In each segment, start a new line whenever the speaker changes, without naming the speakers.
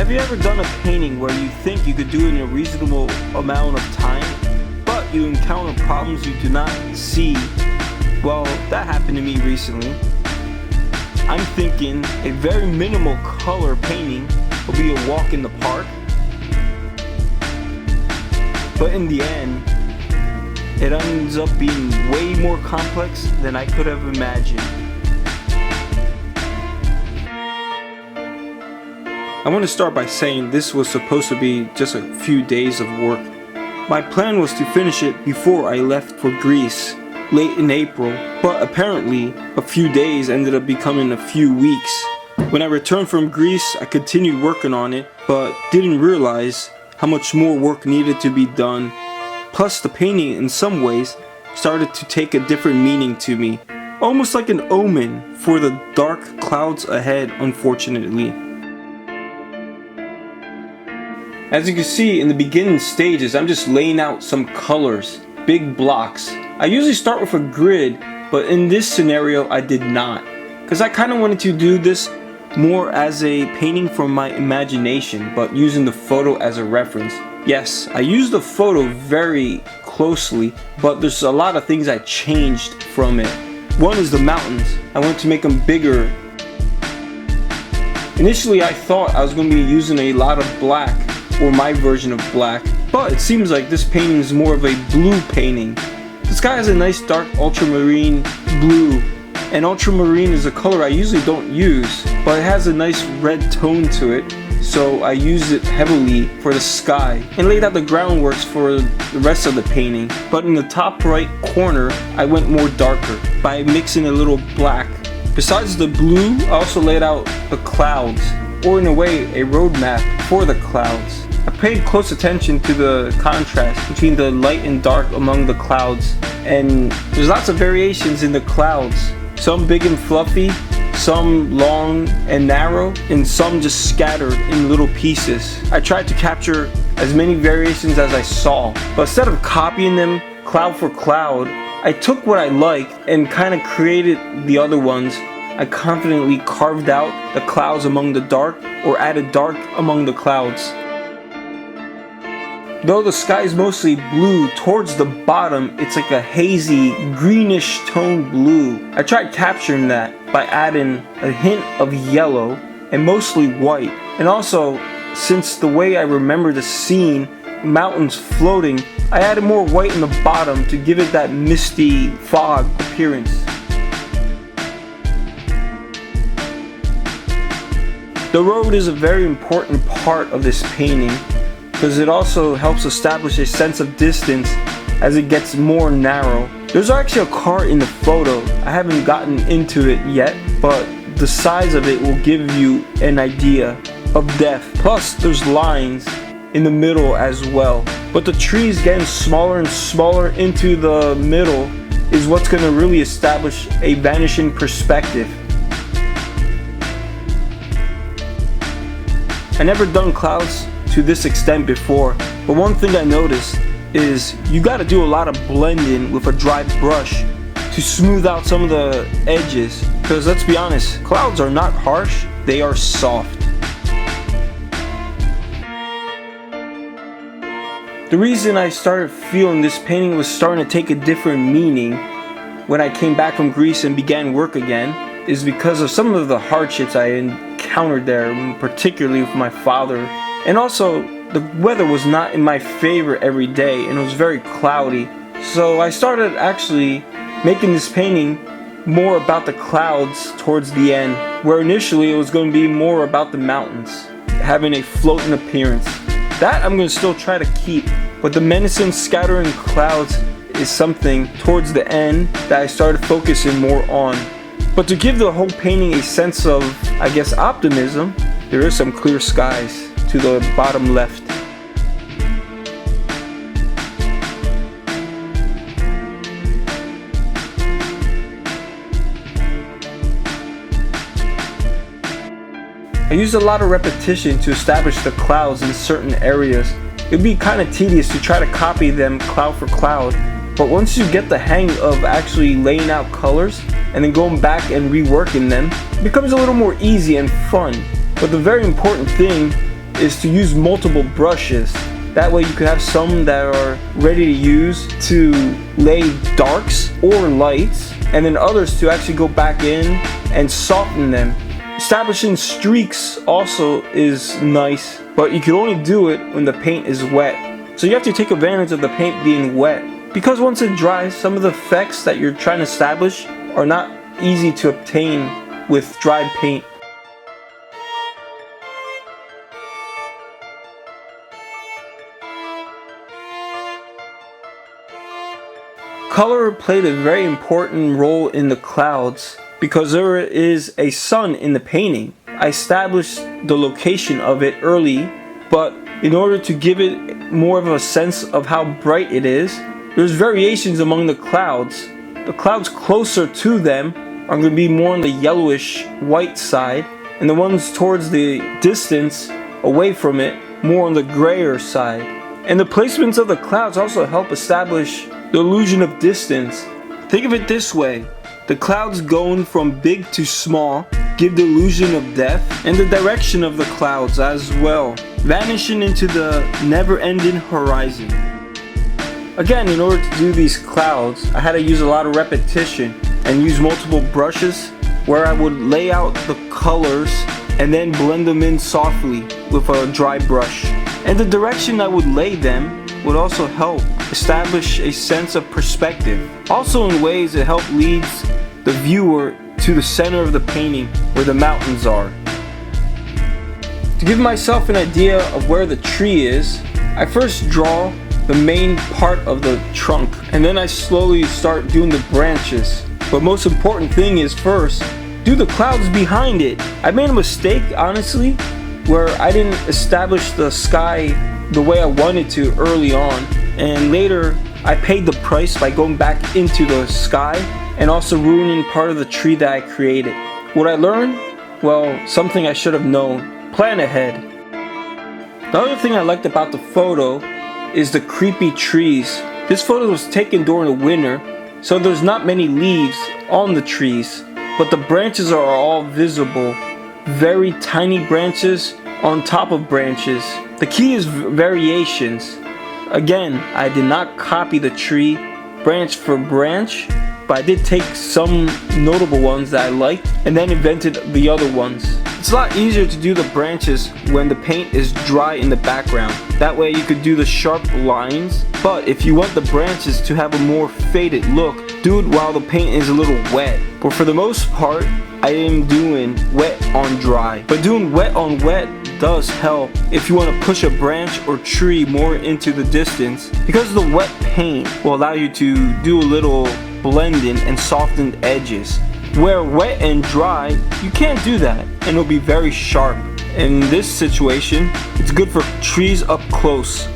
Have you ever done a painting where you think you could do it in a reasonable amount of time, but you encounter problems you do not see? Well, that happened to me recently. I'm thinking a very minimal color painting will be a walk in the park, but in the end, it ends up being way more complex than I could have imagined. I want to start by saying this was supposed to be just a few days of work. My plan was to finish it before I left for Greece, late in April, but apparently a few days ended up becoming a few weeks. When I returned from Greece, I continued working on it, but didn't realize how much more work needed to be done. Plus, the painting in some ways started to take a different meaning to me, almost like an omen for the dark clouds ahead, unfortunately. As you can see in the beginning stages, I'm just laying out some colors, big blocks. I usually start with a grid, but in this scenario I did not, because I kind of wanted to do this more as a painting from my imagination, but using the photo as a reference. Yes, I used the photo very closely, but there's a lot of things I changed from it. One is the mountains. I wanted to make them bigger. Initially I thought I was going to be using a lot of black, or my version of black, but it seems like this painting is more of a blue painting. The sky has a nice dark ultramarine blue, and ultramarine is a color I usually don't use, but it has a nice red tone to it, so I used it heavily for the sky and laid out the groundworks for the rest of the painting. But in the top right corner I went more darker by mixing a little black. Besides the blue, I also laid out the clouds, or in a way a roadmap for the clouds. I paid close attention to the contrast between the light and dark among the clouds, and there's lots of variations in the clouds. Some big and fluffy, some long and narrow, and some just scattered in little pieces. I tried to capture as many variations as I saw, but instead of copying them cloud for cloud, I took what I liked and kind of created the other ones. I confidently carved out the clouds among the dark, or added dark among the clouds. Though the sky is mostly blue, towards the bottom it's like a hazy, greenish tone blue. I tried capturing that by adding a hint of yellow and mostly white. And also, since the way I remember the scene, mountains floating, I added more white in the bottom to give it that misty fog appearance. The road is a very important part of this painting, because it also helps establish a sense of distance as it gets more narrow. There's actually a car in the photo. I haven't gotten into it yet, but the size of it will give you an idea of depth. Plus, there's lines in the middle as well. But the trees getting smaller and smaller into the middle is what's going to really establish a vanishing perspective. I never done clouds to this extent before, but one thing I noticed is you got to do a lot of blending with a dry brush to smooth out some of the edges, because let's be honest, clouds are not harsh, they are soft. The reason I started feeling this painting was starting to take a different meaning when I came back from Greece and began work again is because of some of the hardships I encountered there, particularly with my father. And also, the weather was not in my favor every day, and it was very cloudy. So I started actually making this painting more about the clouds towards the end, where initially it was going to be more about the mountains, having a floating appearance. That I'm going to still try to keep, but the menacing scattering clouds is something towards the end that I started focusing more on. But to give the whole painting a sense of, I guess, optimism, there is some clear skies to the bottom left. I used a lot of repetition to establish the clouds in certain areas. It would be kind of tedious to try to copy them cloud for cloud, but once you get the hang of actually laying out colors and then going back and reworking them, it becomes a little more easy and fun. But the very important thing is to use multiple brushes. That way you could have some that are ready to use to lay darks or lights, and then others to actually go back in and soften them. Establishing streaks also is nice, but you can only do it when the paint is wet. So you have to take advantage of the paint being wet, because once it dries, some of the effects that you're trying to establish are not easy to obtain with dried paint. Color played a very important role in the clouds because there is a sun in the painting. I established the location of it early, but in order to give it more of a sense of how bright it is, there's variations among the clouds. The clouds closer to them are going to be more on the yellowish white side, and the ones towards the distance away from it more on the grayer side. And the placements of the clouds also help establish the illusion of distance. Think of it this way: the clouds going from big to small give the illusion of depth, and the direction of the clouds as well, vanishing into the never-ending horizon. Again, in order to do these clouds, I had to use a lot of repetition and use multiple brushes where I would lay out the colors and then blend them in softly with a dry brush. And the direction I would lay them would also help establish a sense of perspective. Also in ways it helped leads the viewer to the center of the painting where the mountains are. To give myself an idea of where the tree is, I first draw the main part of the trunk, and then I slowly start doing the branches. But most important thing is first, do the clouds behind it. I made a mistake, honestly, where I didn't establish the sky the way I wanted to early on, and later I paid the price by going back into the sky and also ruining part of the tree that I created. What I learned? Well, something I should have known. Plan ahead. The other thing I liked about the photo is the creepy trees. This photo was taken during the winter, so there's not many leaves on the trees, but the branches are all visible. Very tiny branches on top of branches. The key is variations. Again, I did not copy the tree branch for branch, but I did take some notable ones that I liked and then invented the other ones. It's a lot easier to do the branches when the paint is dry in the background. That way you could do the sharp lines, but if you want the branches to have a more faded look, do it while the paint is a little wet. But for the most part, I am doing wet on dry. But doing wet on wet does help if you want to push a branch or tree more into the distance, because the wet paint will allow you to do a little blending and softened edges. Where wet and dry, you can't do that, and it'll be very sharp. In this situation, it's good for trees up close.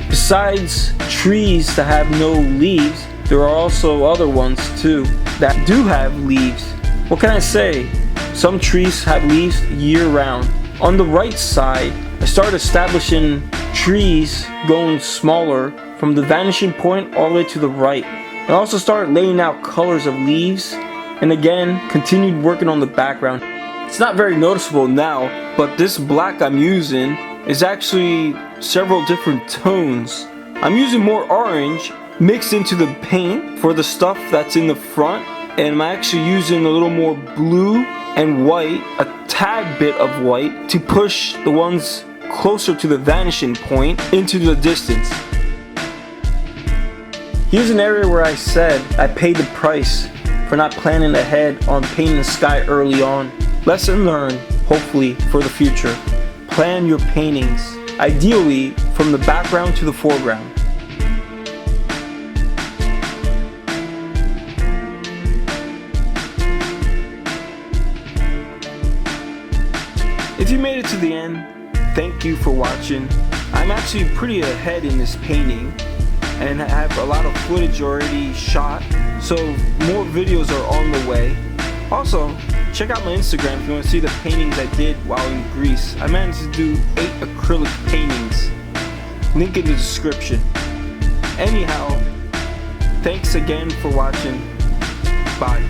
Besides trees that have no leaves, there are also other ones too that do have leaves. What can I say? Some trees have leaves year round. On the right side, I started establishing trees going smaller from the vanishing point all the way to the right. I also started laying out colors of leaves, and again continued working on the background. It's not very noticeable now, but this black I'm using is actually several different tones. I'm using more orange mixed into the paint for the stuff that's in the front, and I'm actually using a little more blue and white, a tad bit of white, to push the ones closer to the vanishing point into the distance. Here's an area where I said I paid the price for not planning ahead on painting the sky early on. Lesson learned, hopefully, for the future. Plan your paintings, ideally from the background to the foreground. If you made it to the end, thank you for watching. I'm actually pretty ahead in this painting, and I have a lot of footage already shot, so more videos are on the way. Also, check out my Instagram if you want to see the paintings I did while in Greece. I managed to do 8 acrylic paintings. Link in the description. Anyhow, thanks again for watching. Bye.